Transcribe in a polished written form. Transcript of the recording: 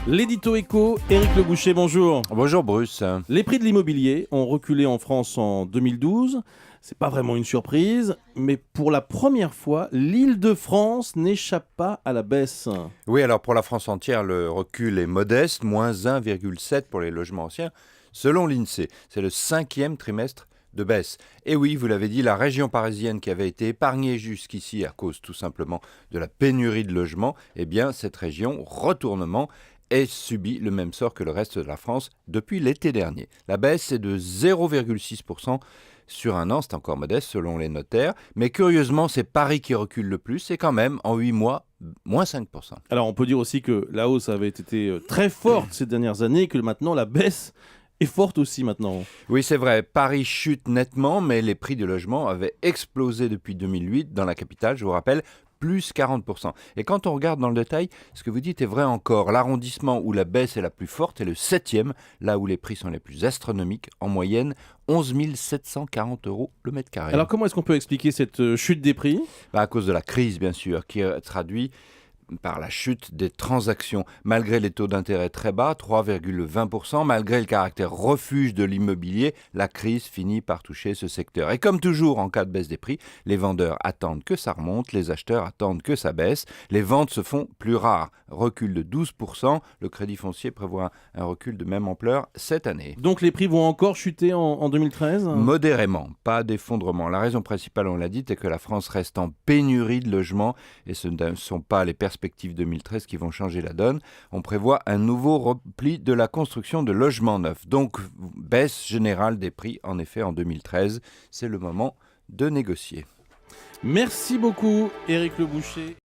L'édito éco, Éric Le Boucher, bonjour. Bonjour Bruce. Les prix de l'immobilier ont reculé en France en 2012. C'est pas vraiment une surprise, mais pour la première fois, l'Île-de-France n'échappe pas à la baisse. Oui, alors pour la France entière, le recul est modeste, moins 1,7 pour les logements anciens, selon l'INSEE. C'est le 5e trimestre de baisse. Et oui, vous l'avez dit, la région parisienne qui avait été épargnée jusqu'ici à cause tout simplement de la pénurie de logements, eh bien cette région, retournement, ait subi le même sort que le reste de la France depuis l'été dernier. La baisse est de 0,6% sur un an, c'est encore modeste selon les notaires, mais curieusement, c'est Paris qui recule le plus, et quand même, en 8 mois, moins 5%. Alors on peut dire aussi que la hausse avait été très forte ces dernières années et que maintenant la baisse est forte aussi maintenant. Oui, c'est vrai, Paris chute nettement, mais les prix du logement avaient explosé depuis 2008 dans la capitale, je vous rappelle, plus 40%. Et quand on regarde dans le détail, ce que vous dites est vrai encore. L'arrondissement où la baisse est la plus forte est le 7e, là où les prix sont les plus astronomiques, en moyenne 11 740 € le mètre carré. Alors comment est-ce qu'on peut expliquer cette chute des prix ? À cause de la crise, bien sûr, qui traduit par la chute des transactions. Malgré les taux d'intérêt très bas, 3,20%, malgré le caractère refuge de l'immobilier, la crise finit par toucher ce secteur. Et comme toujours en cas de baisse des prix, les vendeurs attendent que ça remonte, les acheteurs attendent que ça baisse. Les ventes se font plus rares, recul de 12%. Le Crédit Foncier prévoit un recul de même ampleur cette année. Donc les prix vont encore chuter en 2013 ? Modérément, pas d'effondrement. La raison principale, on l'a dit, est que la France reste en pénurie de logements et ce ne sont pas les perspectives 2013 qui vont changer la donne. On prévoit un nouveau repli de la construction de logements neufs. Donc, baisse générale des prix, en effet, en 2013. C'est le moment de négocier. Merci beaucoup, Éric Le Boucher.